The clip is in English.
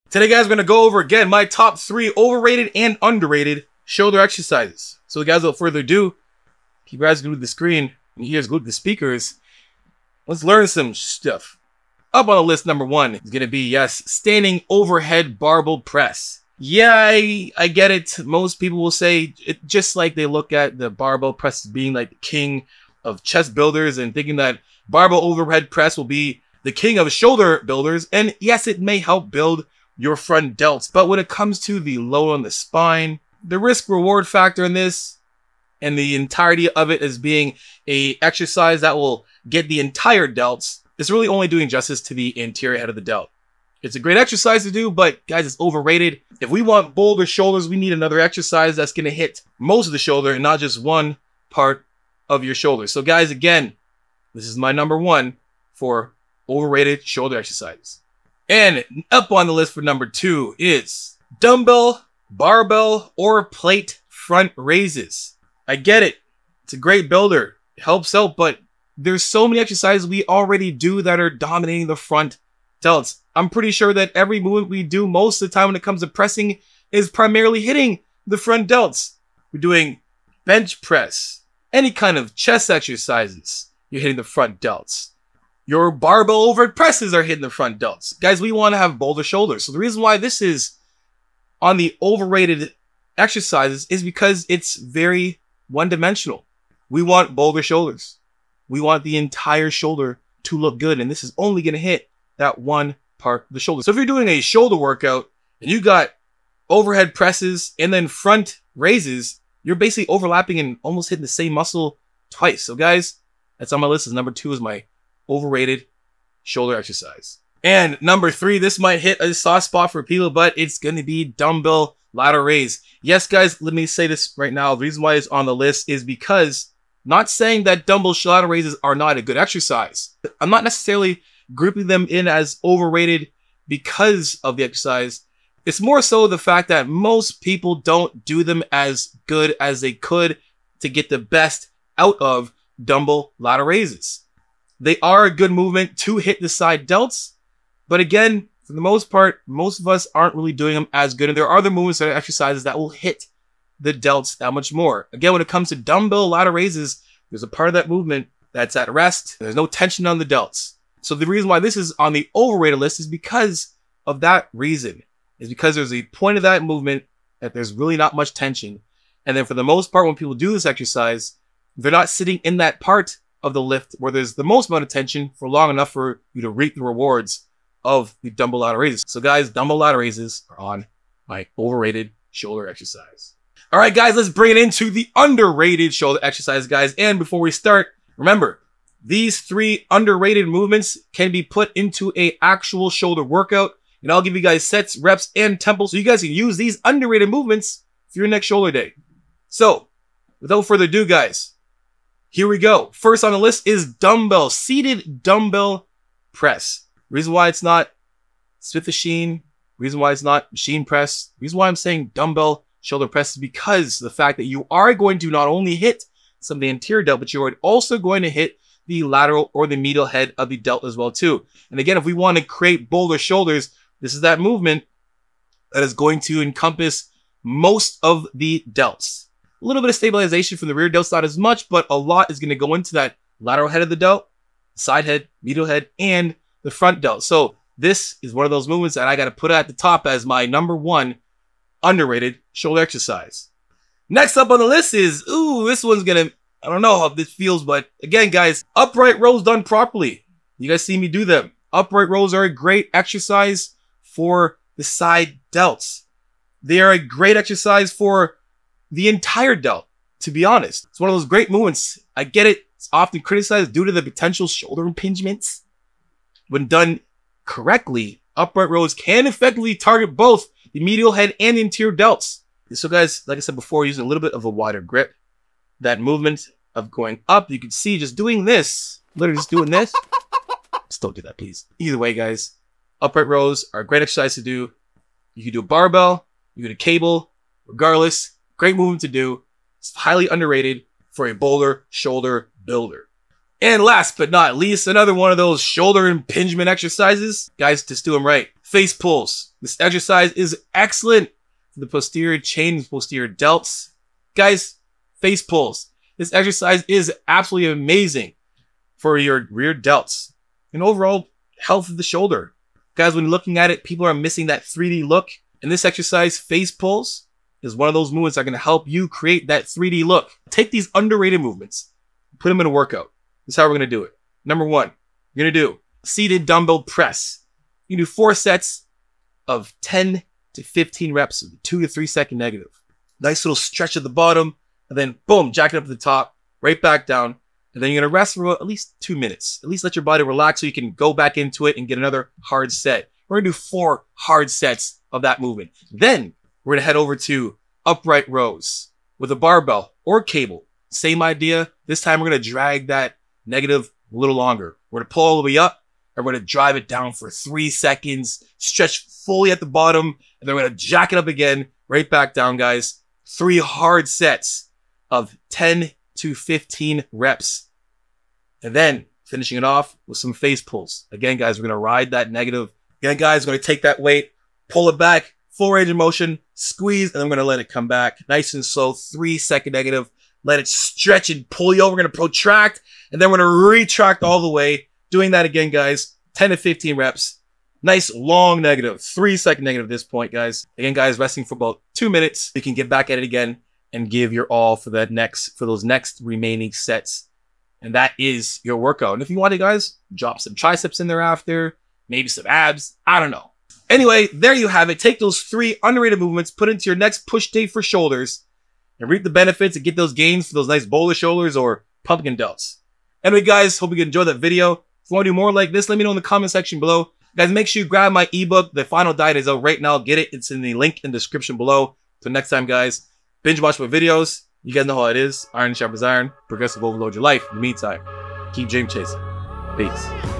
Today, guys, we're going to go over again my top 3 overrated and underrated shoulder exercises. So, guys, without further ado, keep your eyes glued to the screen and your ears glued to the speakers. Let's learn some stuff. Up on the list, number 1 is going to be, yes, standing overhead barbell press. Yeah, I get it. Most people will say it just like they look at the barbell press as being like the king of chest builders and thinking that barbell overhead press will be the king of shoulder builders. And yes, it may help build your front delts. But when it comes to the load on the spine, the risk reward factor in this and the entirety of it as being a exercise that will get the entire delts is really only doing justice to the anterior head of the delt. It's a great exercise to do, but guys, it's overrated. If we want bolder shoulders, we need another exercise that's going to hit most of the shoulder and not just one part of your shoulder. So guys, again, this is my number 1 for overrated shoulder exercises. And up on the list for number 2 is dumbbell, barbell, or plate front raises. I get it. It's a great builder. It helps out, but there's so many exercises we already do that are dominating the front delts. I'm pretty sure that every movement we do most of the time when it comes to pressing is primarily hitting the front delts. We're doing bench press, any kind of chest exercises, you're hitting the front delts. Your barbell overhead presses are hitting the front delts. Guys, we want to have bolder shoulders. So the reason why this is on the overrated exercises is because it's very one-dimensional. We want bolder shoulders. We want the entire shoulder to look good, and this is only going to hit that one part of the shoulder. So if you're doing a shoulder workout and you got overhead presses and then front raises, you're basically overlapping and almost hitting the same muscle twice. So guys, that's on my list. Number 2 is my overrated shoulder exercise. And number 3, this might hit a soft spot for people, but it's going to be dumbbell lateral raise. Yes, guys, let me say this right now. The reason why it's on the list is because not saying that dumbbell lateral raises are not a good exercise. I'm not necessarily grouping them in as overrated because of the exercise. It's more so the fact that most people don't do them as good as they could to get the best out of dumbbell lateral raises. They are a good movement to hit the side delts, but again, for the most part, most of us aren't really doing them as good. And there are other movements that are exercises that will hit the delts that much more. Again, when it comes to dumbbell lateral raises, there's a part of that movement that's at rest. There's no tension on the delts. So the reason why this is on the overrated list is because of that reason. Is because there's a point of that movement that there's really not much tension. And then for the most part, when people do this exercise, they're not sitting in that part of the lift where there's the most amount of tension for long enough for you to reap the rewards of the dumbbell lateral raises. So guys, dumbbell lateral raises are on my overrated shoulder exercise. All right, guys, let's bring it into the underrated shoulder exercise, guys. And before we start, remember, these 3 underrated movements can be put into an actual shoulder workout. And I'll give you guys sets, reps, and tempos so you guys can use these underrated movements for your next shoulder day. So, without further ado, guys, here we go. First on the list is dumbbell, seated dumbbell press. Reason why it's not Smith machine, reason why it's not machine press, reason why I'm saying dumbbell shoulder press is because the fact that you are going to not only hit some of the anterior delt, but you're also going to hit the lateral or the medial head of the delt as well too. And again, if we want to create bolder shoulders, this is that movement that is going to encompass most of the delts. A little bit of stabilization from the rear delts, not as much, but a lot is going to go into that lateral head of the delt, side head, medial head, and the front delt. So this is one of those movements that I got to put at the top as my number 1 underrated shoulder exercise. Next up on the list is, this one's going to, I don't know how this feels, but again, guys, upright rows done properly. You guys see me do them. Upright rows are a great exercise for the side delts. They are a great exercise for the entire delt, to be honest. It's one of those great movements. I get it. It's often criticized due to the potential shoulder impingements. When done correctly, upright rows can effectively target both the medial head and the anterior delts. So guys, like I said before, using a little bit of a wider grip, that movement of going up, you can see just doing this, literally just doing this. Just don't do that, please. Either way, guys, upright rows are a great exercise to do. You can do a barbell, you can do a cable, regardless, great movement to do. It's highly underrated for a bolder shoulder builder. And last but not least, another one of those shoulder impingement exercises. Guys, just do them right. Face pulls. This exercise is excellent for the posterior chain and posterior delts. Guys, face pulls. This exercise is absolutely amazing for your rear delts and overall health of the shoulder. Guys, when you're looking at it, people are missing that 3D look. And this exercise, face pulls, is one of those movements that are going to help you create that 3D look. Take these underrated movements, put them in a workout. This is how we're going to do it. Number one, you're going to do seated dumbbell press. You can do 4 sets of 10 to 15 reps of the 2 to 3 second negative. Nice little stretch at the bottom, and then boom, jack it up to the top, right back down. And then you're going to rest for at least 2 minutes. At least let your body relax so you can go back into it and get another hard set. We're going to do 4 hard sets of that movement. Then we're going to head over to upright rows with a barbell or cable. Same idea. This time we're going to drag that negative a little longer. We're going to pull all the way up and we're going to drive it down for 3 seconds, stretch fully at the bottom, and then we're going to jack it up again, right back down, guys. 3 hard sets of 10 to 15 reps. And then finishing it off with some face pulls. Again, guys, we're going to ride that negative. Again, guys, we're going to take that weight, pull it back, full range of motion, squeeze, and I'm going to let it come back. Nice and slow, 3 second negative. Let it stretch and pull you over. We're going to protract, and then we're going to retract all the way. Doing that again, guys. 10 to 15 reps. Nice long negative. 3 second negative at this point, guys. Again, guys, resting for about 2 minutes. You can get back at it again and give your all for those next remaining sets. And that is your workout. And if you want it, guys, drop some triceps in there after. Maybe some abs. I don't know. Anyway, there you have it. Take those 3 underrated movements, put into your next push day for shoulders, and reap the benefits and get those gains for those nice boulder shoulders or pumpkin delts. Anyway, guys, hope you enjoyed that video. If you want to do more like this, let me know in the comment section below. Guys, make sure you grab my ebook. The Final Diet is out right now. Get it. It's in the link in the description below. Till next time, guys, binge watch my videos. You guys know how it is. Iron sharpens iron. Progressive overload your life. In the meantime, keep dream chasing. Peace.